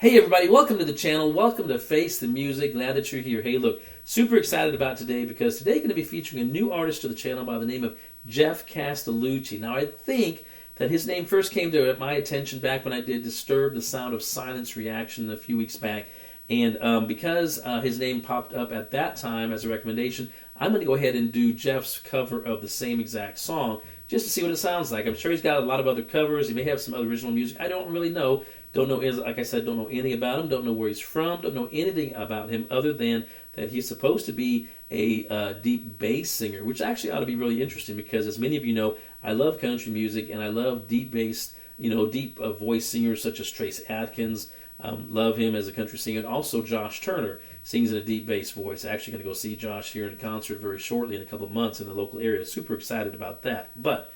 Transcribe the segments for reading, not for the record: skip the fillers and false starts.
Hey everybody, welcome to the channel. Welcome to Face the Music. Glad that you're here. Hey look, super excited about today because today going to be featuring a new artist to the channel by the name of Geoff Castellucci. Now I think that his name first came to my attention back when I did Disturb the Sound of Silence reaction a few weeks back. And because his name popped up at that time as a recommendation, I'm going to go ahead and do Geoff's cover of the same exact song just to see what it sounds like. I'm sure he's got a lot of other covers. He may have some other original music. I don't really know. Don't know, like I said, don't know anything about him. Don't know where he's from. Don't know anything about him other than that he's supposed to be a deep bass singer, which actually ought to be really interesting because, as many of you know, I love country music and I love deep bass, deep voice singers such as Trace Adkins. Love him as a country singer. And also Josh Turner sings in a deep bass voice. Actually going to go see Josh here in concert very shortly in a couple of months in the local area. Super excited about that. But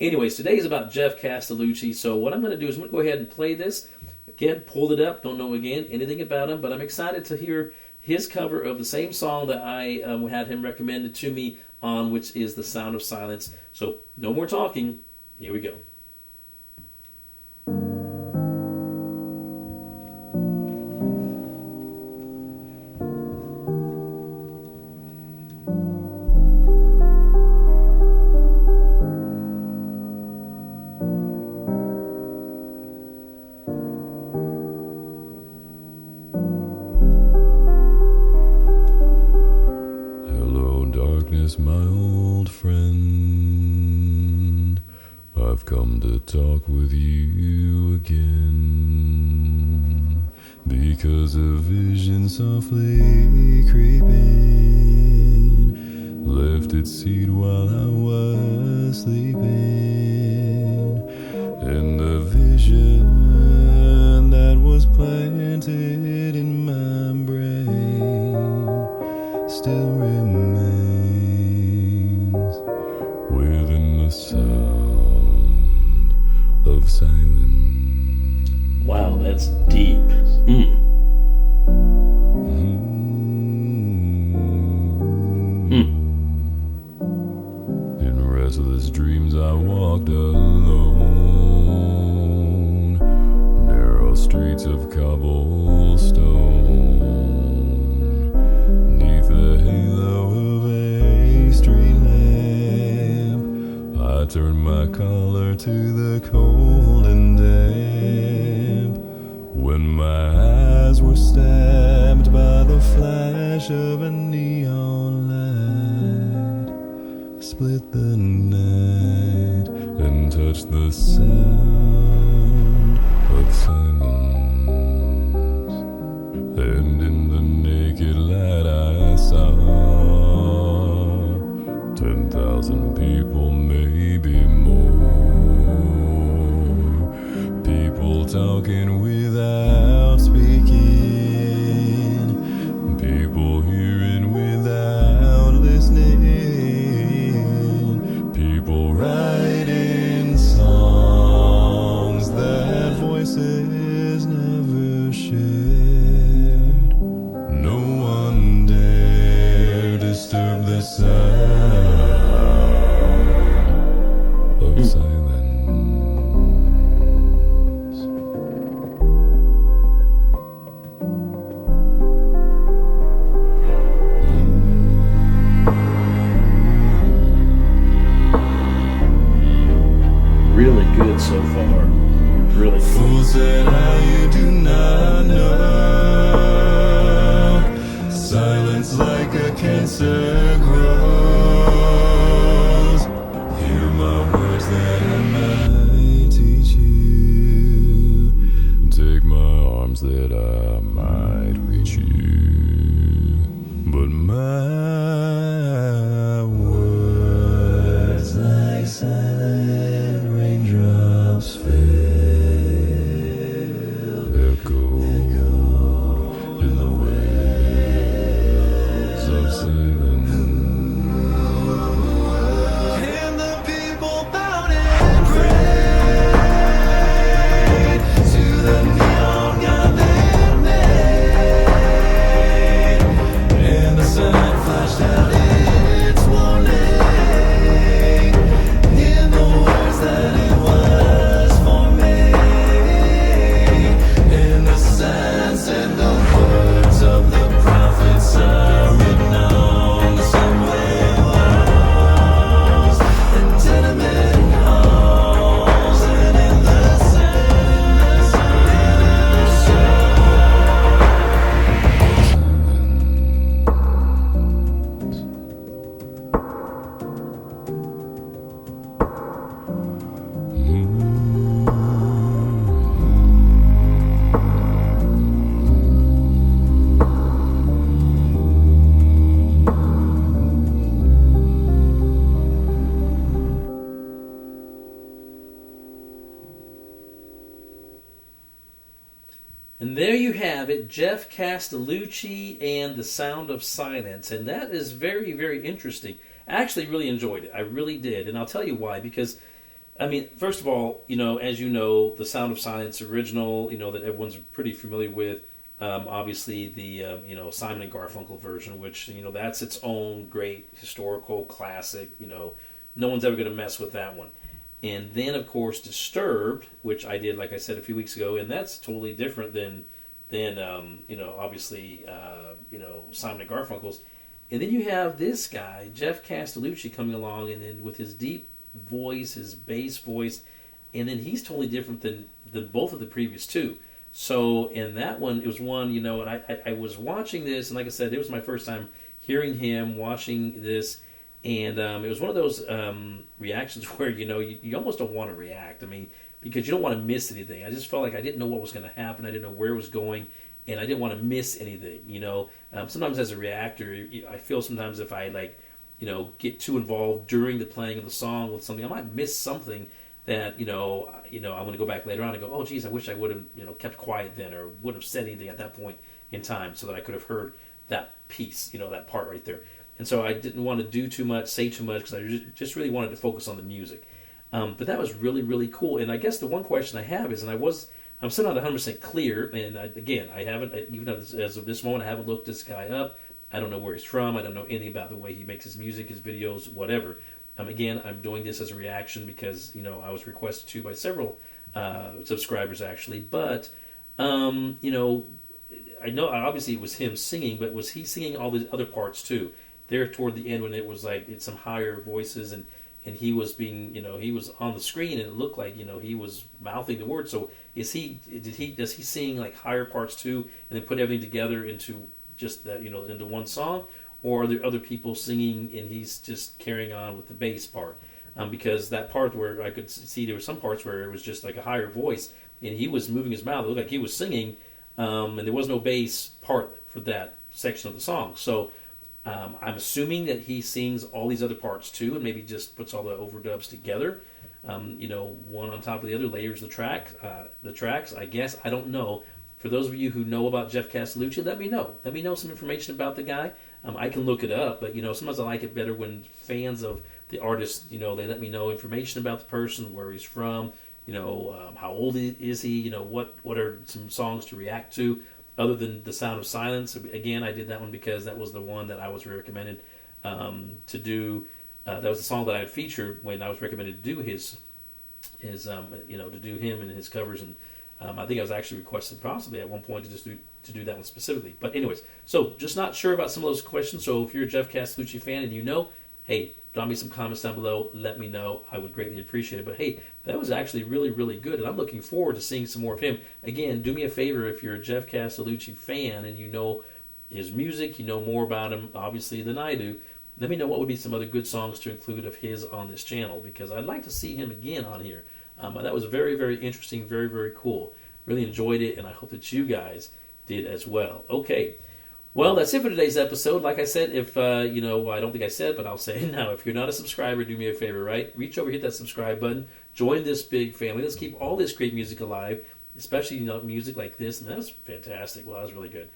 anyways, today is about Geoff Castellucci. So what I'm going to do is I'm going to go ahead and play this. Again, pulled it up. Don't know, again, anything about him. But I'm excited to hear his cover of the same song that I had him recommended to me on, which is The Sound of Silence. So no more talking. Here we go. My old friend, I've come to talk with you again, because a vision softly creeping left its seed while I was sleeping, and the vision that was planted in my brain still remains within the sound of silence. Wow, that's deep. In restless dreams I walked alone, narrow streets of cobblestone, neath the halo of a street lamp. I turned my collar to the cold and damp, when my eyes were stabbed by the flash of a neon light, split the night and touched the sound of silence, and in the naked light I saw 10,000 people, maybe more, people talking without speaking, people hearing without listening, people writing songs that voices never shared. No one dare disturb the sound of silence. Really good so far. Really cool. Fool said how you do not know, silence like a cancer grows. Hear my words that I might teach you, take my arms that I might reach you, but my words like silent raindrops fell, echoed in the waves of silence. And the people bowed and prayed to the neon god they made, and the sun flashed out its warning in the words that it was for me, in the sound you have it, Geoff Castellucci and The Sound of Silence. And that is very, very interesting. I actually really enjoyed it. I really did. And I'll tell you why. Because, I mean, first of all, as you know, The Sound of Silence original, that everyone's pretty familiar with. Obviously, the Simon and Garfunkel version, which that's its own great historical classic. No one's ever going to mess with that one. And then, of course, Disturbed, which I did, like I said, a few weeks ago, and that's totally different than obviously, Simon and Garfunkel's. And then you have this guy, Geoff Castellucci, coming along, and then with his deep voice, his bass voice, and then he's totally different than both of the previous two. So in that one, it was one, and I was watching this, and like I said, it was my first time hearing him, watching this, and it was one of those reactions where, you almost don't want to react. I mean, because you don't want to miss anything. I just felt like I didn't know what was going to happen. I didn't know where it was going, and I didn't want to miss anything, Sometimes as a reactor, I feel sometimes if I, get too involved during the playing of the song with something, I might miss something that I'm going to go back later on and go, oh geez, I wish I would have kept quiet then, or wouldn't have said anything at that point in time, so that I could have heard that piece, that part right there. And so I didn't want to do too much, say too much, because I just really wanted to focus on the music. But that was really, really cool. And I guess the one question I have is, and I'm still not 100% clear, and I haven't, even as of this moment, I haven't looked this guy up. I don't know where he's from. I don't know anything about the way he makes his music, his videos, whatever. Again, I'm doing this as a reaction because, I was requested to by several subscribers, actually. But, I know obviously it was him singing, but was he singing all the other parts too? There toward the end when it was like it's some higher voices and he was being, he was on the screen and it looked like, he was mouthing the words. So does he sing like higher parts too and then put everything together into just that, into one song? Or are there other people singing and he's just carrying on with the bass part? Because that part where I could see there were some parts where it was just like a higher voice and he was moving his mouth. It looked like he was singing and there was no bass part for that section of the song. So I'm assuming that he sings all these other parts too and maybe just puts all the overdubs together. One on top of the other, layers the tracks, I guess. I don't know. For those of you who know about Geoff Castellucci, let me know. Let me know some information about the guy. I can look it up, but sometimes I like it better when fans of the artist, they let me know information about the person, where he's from, how old is he, what are some songs to react to, other than The Sound of Silence. Again, I did that one because that was the one that I was recommended to do. That was the song that I had featured when I was recommended to do his to do him and his covers, and I think I was actually requested possibly at one point to do that one specifically. But anyways, so just not sure about some of those questions. So if you're a Geoff Castellucci fan and hey, drop me some comments down below. Let me know. I would greatly appreciate it. But hey, that was actually really, really good, and I'm looking forward to seeing some more of him. Again, do me a favor if you're a Geoff Castellucci fan and you know his music, you know more about him obviously than I do. Let me know what would be some other good songs to include of his on this channel, because I'd like to see him again on here. That was very, very interesting, very, very cool. Really enjoyed it, and I hope that you guys did as well. Okay, well, that's it for today's episode. Like I said, if, I don't think I said, but I'll say it now. If you're not a subscriber, do me a favor, right? Reach over, hit that subscribe button. Join this big family. Let's keep all this great music alive, especially, music like this. And that's fantastic. Well, that was really good.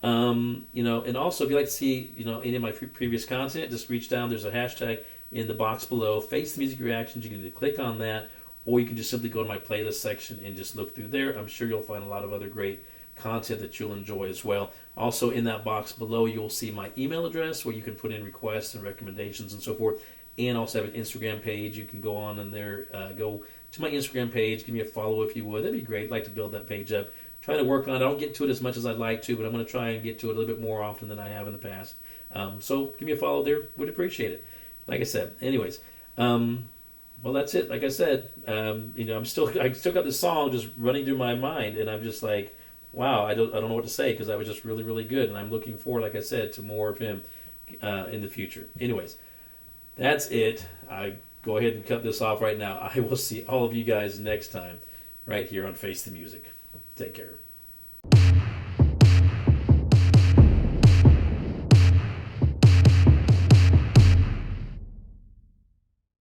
And also, if you'd like to see, any of my previous content, just reach down. There's a hashtag in the box below. Face the Music Reactions. You can either click on that, or you can just simply go to my playlist section and just look through there. I'm sure you'll find a lot of other great content that you'll enjoy as well. Also, in that box below, you'll see my email address where you can put in requests and recommendations and so forth. And also have an Instagram page. You can go on in there, go to my Instagram page, give me a follow if you would. That'd be great. I'd like to build that page up. Trying to work on it. I don't get to it as much as I'd like to, but I'm going to try and get to it a little bit more often than I have in the past. So give me a follow there. Would appreciate it. Like I said. Anyways, well, that's it. Like I said, I still got this song just running through my mind, and I'm just like, wow, I don't know what to say, because that was just really, really good, and I'm looking forward, like I said, to more of him in the future. Anyways, that's it. I go ahead and cut this off right now. I will see all of you guys next time right here on Face the Music. Take care.